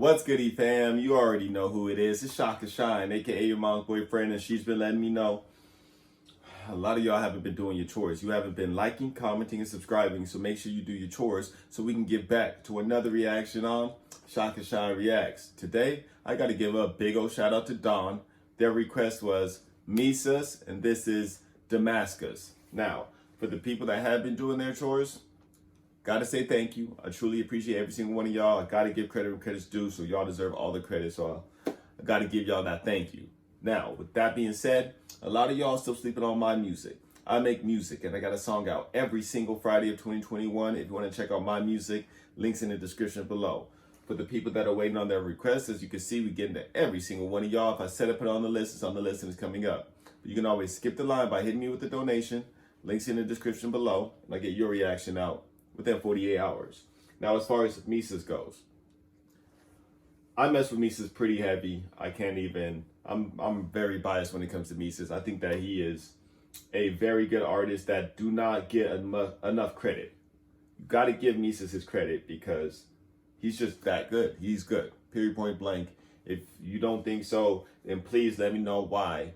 What's goody fam? You already know who it is. It's ShakaShine, aka your mom's boyfriend, and she's been letting me know a lot of y'all haven't been doing your chores. You haven't been liking, commenting, and subscribing, so make sure you do your chores so we can get back to another reaction on ShakaShine Reacts. Today, I got to give a big old shout out to Dawn. Their request was Mesus, and this is daMASKus. Now, for the people that have been doing their chores, gotta say thank you. I truly appreciate every single one of y'all. I gotta give credit when credit's due, so y'all deserve all the credit. So I gotta give y'all that thank you. Now, with that being said, a lot of y'all still sleeping on my music. I make music, and I got a song out every single Friday of 2021. If you want to check out my music, links in the description below. For the people that are waiting on their requests, as you can see, we get into every single one of y'all. If I set up it on the list, it's on the list and it's coming up. But you can always skip the line by hitting me with the donation. Links in the description below, and I get your reaction out within 48 hours. Now, as far as Mesus goes, I mess with Mesus pretty heavy. I can't even, I'm very biased when it comes to Mesus. I think that he is a very good artist that do not get enough credit. You got to give Mesus his credit because he's just that good. He's good, period, point blank. If you don't think so, then please let me know why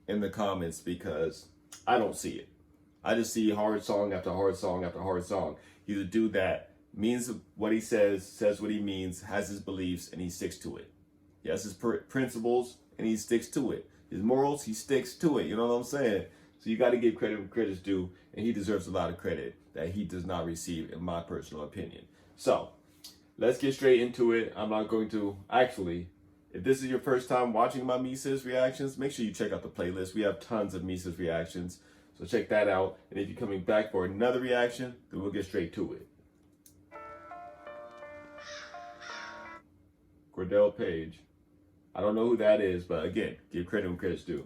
in the comments, because I don't see it. I just see hard song after hard song after hard song. He's a dude that means what he says what he means, has his beliefs, and he sticks to it. He has his principles, and he sticks to it. His morals, he sticks to it. You know what I'm saying? So you got to give credit when credit's due, and he deserves a lot of credit that he does not receive, in my personal opinion. So let's get straight into it. I'm not going to, actually, if this is your first time watching my Mesus reactions, make sure you check out the playlist. We have tons of Mesus reactions. So check that out. And if you're coming back for another reaction, then we'll get straight to it. Cordell Page. I don't know who that is, but again, give credit when credit's due.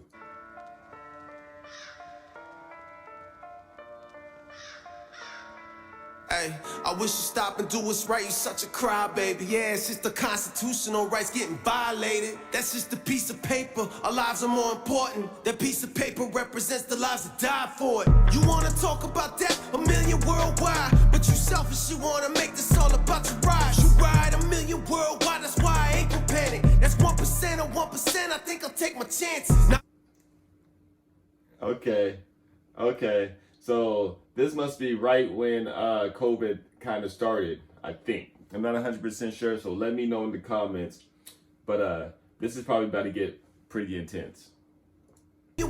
Hey, I wish you stop and do what's right. You such a crybaby. Yeah, it's just the constitutional rights getting violated. That's just a piece of paper. Our lives are more important. That piece of paper represents the lives that died for it. You wanna talk about that? A million worldwide. But you selfish, you wanna make this all about your rise. You ride a million worldwide, that's why I ain't gon' panic. That's 1% or 1%, I think I'll take my chances. Now Okay. So this must be right when COVID kind of started, I think. I'm not 100% sure, so let me know in the comments. But this is probably about to get pretty intense.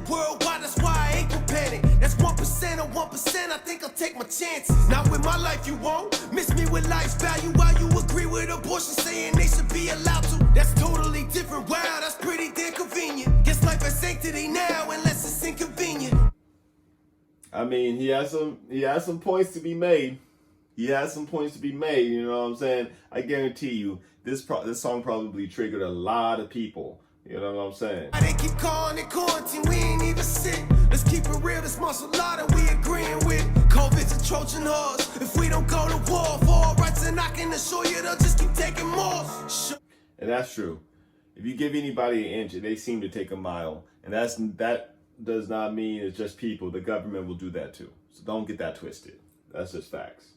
worldwide, that's why I ain't gon' panic. That's 1% or 1%, I think I'll take my chances. Now with my life you won't miss me with life's value. While you agree with abortion, saying they should be allowed to. That's totally different. Wow, that's pretty damn convenient. Guess life has sanctity now unless it's inconvenient. I mean, he has some points to be made. You know what I'm saying? I guarantee you, this song probably triggered a lot of people. You know what I'm saying? They keep calling it quarantine, we ain't even sick. Let's keep it real, this martial law that we agreeing with. COVID's a Trojan horse. If we don't go to war for all rights, and I can assure you they'll just keep taking more. And that's true. If you give anybody an inch, they seem to take a mile. And that does not mean it's just people. The government will do that too. So don't get that twisted. That's just facts.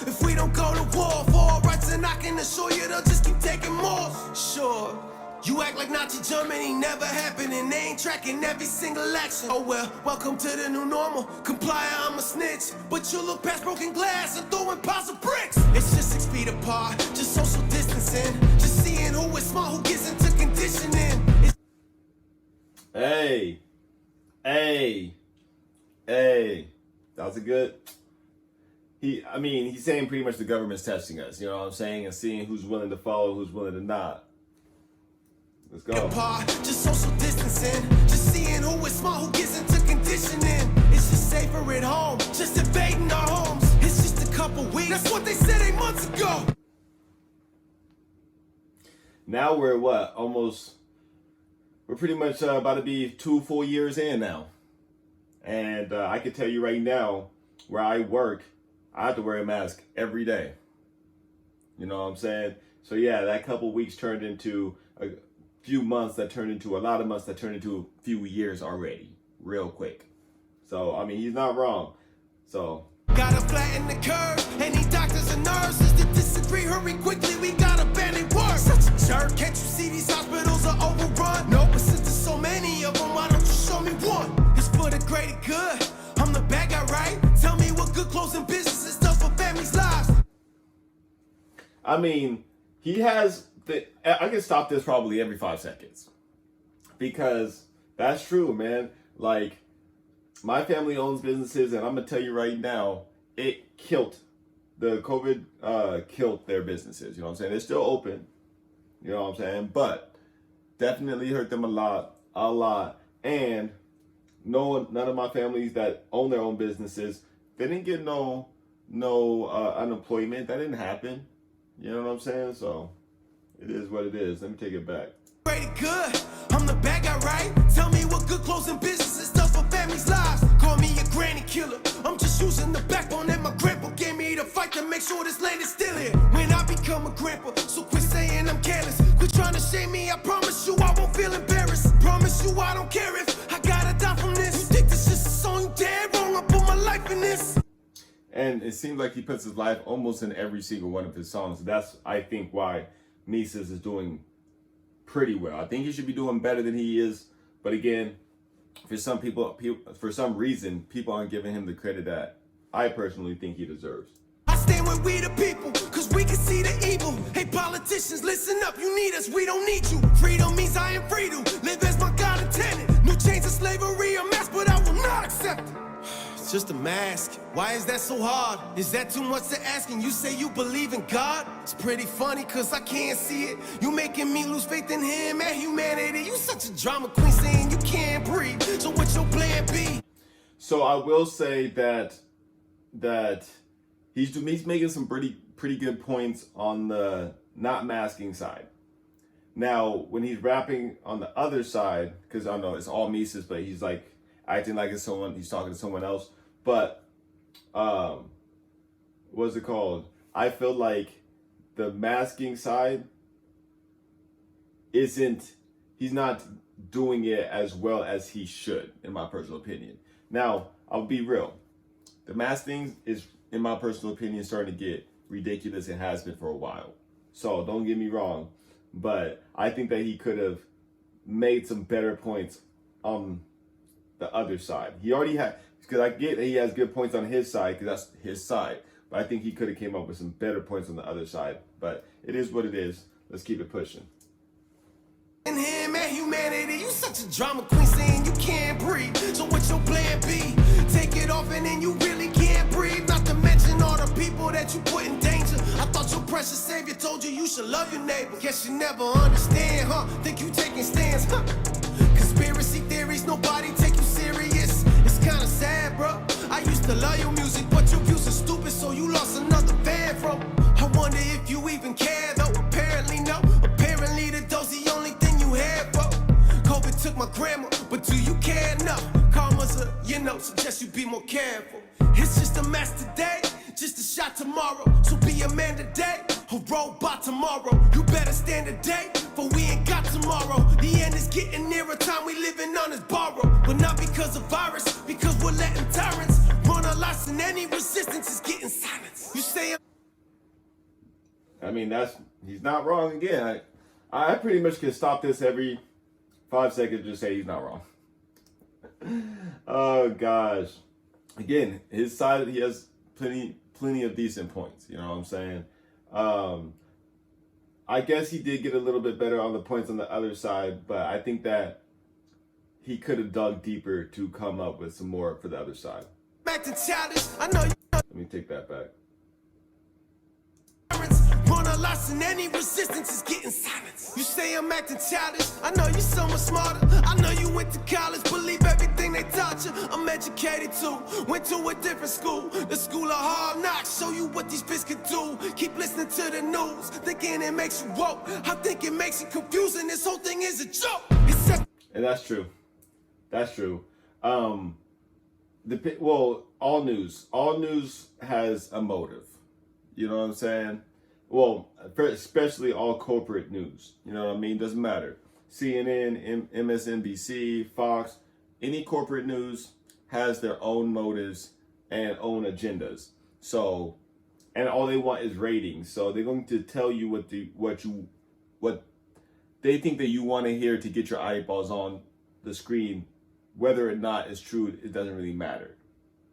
If we don't go to war for all rights, and I can assure you they'll just keep taking more. Sure, you act like Nazi Germany never happened, and they ain't tracking every single action. Oh well, welcome to the new normal. Comply, I'm a snitch, but you look past broken glass and throwing piles of bricks. It's just 6 feet apart, just social distancing. Just seeing who is smart, who gets into conditioning. Hey, that was a good. He's saying pretty much the government's testing us, you know what I'm saying, and seeing who's willing to follow, who's willing to not. Let's go. Just social distancing, just seeing who is smart, who gets into conditioning. It's just safer at home, just invading our homes. It's just a couple weeks, that's what they said 8 months ago. Now we're what? We're pretty much about to be 2 full years in now. And I can tell you right now, where I work, I have to wear a mask every day. You know what I'm saying? So yeah, that couple weeks turned into a few months, that turned into a lot of months, that turned into a few years already, real quick. So, I mean, he's not wrong. So Gotta flatten the curve. Any doctors and nurses that disagree, hurry quickly, we gotta ban it work. Such a jerk, can't you see these hospitals are overrun? No, but since there's so many of them, why don't you show me one? It's for the greater good, I'm the bad guy, right? Tell me what good clothes and businesses does for families' lives. I mean, he has I can stop this probably every 5 seconds. Because that's true, man. Like, my family owns businesses, and I'm gonna tell you right now, it killed. The COVID killed their businesses. You know what I'm saying? They're still open. You know what I'm saying? But definitely hurt them a lot. And none of my families that own their own businesses, they didn't get no unemployment. That didn't happen. You know what I'm saying? So it is what it is. Let me take it back. Pretty good. I'm the bad guy, right? Tell me what good clothes and businesses stuff for families' lives. Call me a granny killer. I'm just using the backbone that my grandpa gave me to fight to make sure this land is still here. When I become a grandpa, so quit saying I'm careless. Quit trying to shame me. I promise you I won't feel embarrassed. Promise you I don't care if I gotta die from this. You think this is a song? You dead wrong. I put my life in this. And it seems like he puts his life almost in every single one of his songs. That's, I think, why Mesus is doing pretty well. I think he should be doing better than he is. But again, for some people, for some reason, people aren't giving him the credit that I personally think he deserves. I stand with we the people, cause we can see the evil. Hey, politicians, listen up, you need us, we don't need you. Freedom means I am free to live as my God intended. New chains of slavery, a mask, but I will not accept it. It's just a mask. Why is that so hard? Is that too much to ask? And you say you believe in God? It's pretty funny, cause I can't see it. You making me lose faith in him and humanity. You such a drama queen saying you can't breathe. So what's your plan B? So I will say that he's making some pretty good points on the not masking side. Now, when he's rapping on the other side, because I know it's all Mesus, but he's like acting like he's talking to someone else. But what's it called? I feel like the masking side he's not doing it as well as he should, in my personal opinion. Now, I'll be real. The masking is, in my personal opinion, starting to get ridiculous and has been for a while. So don't get me wrong, but I think that he could have made some better points on the other side. He already had, because I get that he has good points on his side, because that's his side. But I think he could have came up with some better points on the other side. But it is what it is. Let's keep it pushing. In him and humanity, you such a drama queen saying you can't breathe. So what's your plan B? Take it off and then you really can't breathe. Not to mention all the people that you put in danger. I thought your precious savior told you should love your neighbor. Guess you never understand, huh? Think you taking stands, huh? Conspiracy theories, nobody take you serious. It's kinda sad, bro. I used to love your music, but your views are stupid, so you lost another fan from. I wonder if you even care, though. Apparently no. Apparently the doe's the only thing you had, bro. COVID took my grandma, but do you care? No. Karma's suggest you be more careful. It's just a mess today, just a shot tomorrow. So be a man today, a robot tomorrow. You better stand today, for we ain't got tomorrow. The end is getting nearer, time we living on is borrowed. But not because of virus, because we're letting tyrants run our lives, and any resistance is getting silenced. You say, I mean, he's not wrong again. I pretty much can stop this every 5 seconds and just say he's not wrong. Oh gosh. Again, his side, he has plenty of decent points. You know what I'm saying? I guess he did get a little bit better on the points on the other side, but I think that he could have dug deeper to come up with some more for the other side. back to childish. I know you Let me take that back. run our lives, and any resistance is getting silenced. You say I'm acting childish. I know you so much smarter. I know you went to college, believe everything they taught you. I'm educated too, went to a different school, the school of hard knocks. Show you what these fists can do. Keep listening to the news, thinking it makes you woke. I think it makes you confusing. This whole thing is a joke. And that's true. That's true. All news has a motive. You know what I'm saying? Well, especially all corporate news. You know what I mean? Doesn't matter. CNN, MSNBC, Fox, any corporate news has their own motives and own agendas. So, and all they want is ratings. So they're going to tell you what they think that you want to hear to get your eyeballs on the screen. Whether or not it's true, it doesn't really matter.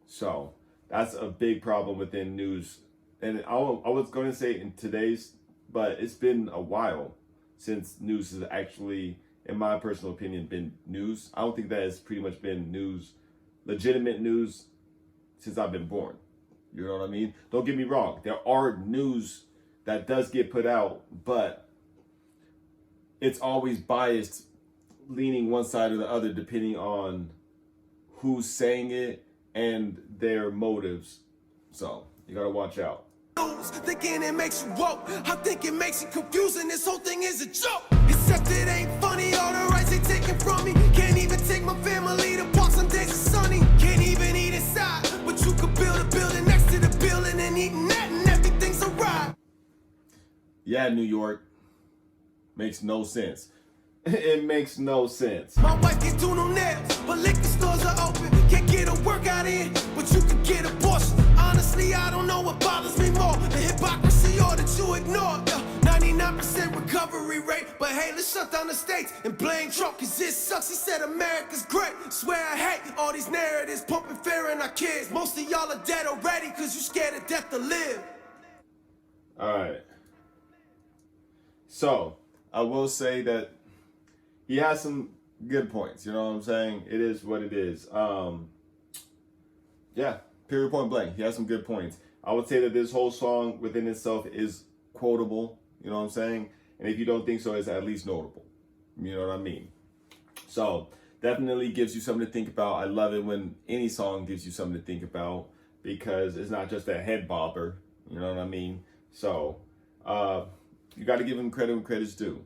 So that's a big problem within news. And I was going to say in today's, but it's been a while since news has actually, in my personal opinion, been news. I don't think that has pretty much been news, legitimate news, since I've been born. You know what I mean? Don't get me wrong. There are news that does get put out, but it's always biased, leaning one side or the other, depending on who's saying it and their motives. So you gotta watch out. Thinking it makes you woke. I think it makes you confusing. This whole thing is a joke. Except it ain't funny. All the rights they taking from me. Can't even take my family to park some days are sunny. Can't even eat inside. But you could build a building next to the building and eating that and everything's alright. Yeah, New York. Makes no sense. It makes no sense. My wife can't do no nails, but liquor stores are open. Can't get a workout in, but you can get abortion. Honestly, I don't know what bothers me more, the hypocrisy or that you ignore. 99% recovery rate, but hey, let's shut down the states and blame Trump, cause this sucks. He said America's great. Swear I hate all these narratives pumping fear in our kids. Most of y'all are dead already, cause you scared of death to live. Alright. So, I will say that he has some good points, you know what I'm saying? It is what it is. Yeah, period, point blank. He has some good points. I would say that this whole song within itself is quotable, you know what I'm saying? And if you don't think so, it's at least notable. You know what I mean? So, definitely gives you something to think about. I love it when any song gives you something to think about because it's not just a head bobber, you know what I mean? So, you got to give him credit when credit's due.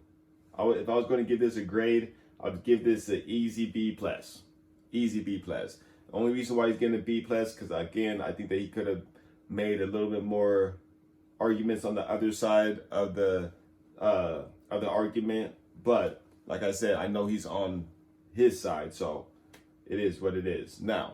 If I was going to give this a grade, I'd give this an easy B+. Easy B+. The only reason why he's getting a B+, because again, I think that he could have made a little bit more arguments on the other side of the argument. But like I said, I know he's on his side, so it is what it is. Now,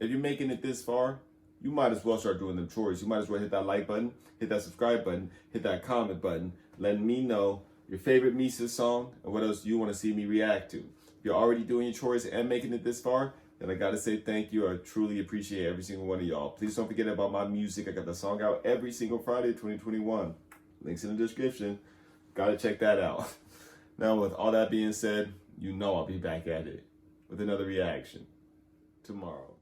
if you're making it this far, you might as well start doing them chores. You might as well hit that like button, hit that subscribe button, hit that comment button, letting me know your favorite Mesus song and what else you want to see me react to. If you're already doing your chores and making it this far, then I gotta say thank you. I truly appreciate every single one of y'all. Please don't forget about my music. I got the song out every single Friday, 2021. Links in the description. Gotta check that out. Now, with all that being said, you know I'll be back at it with another reaction tomorrow.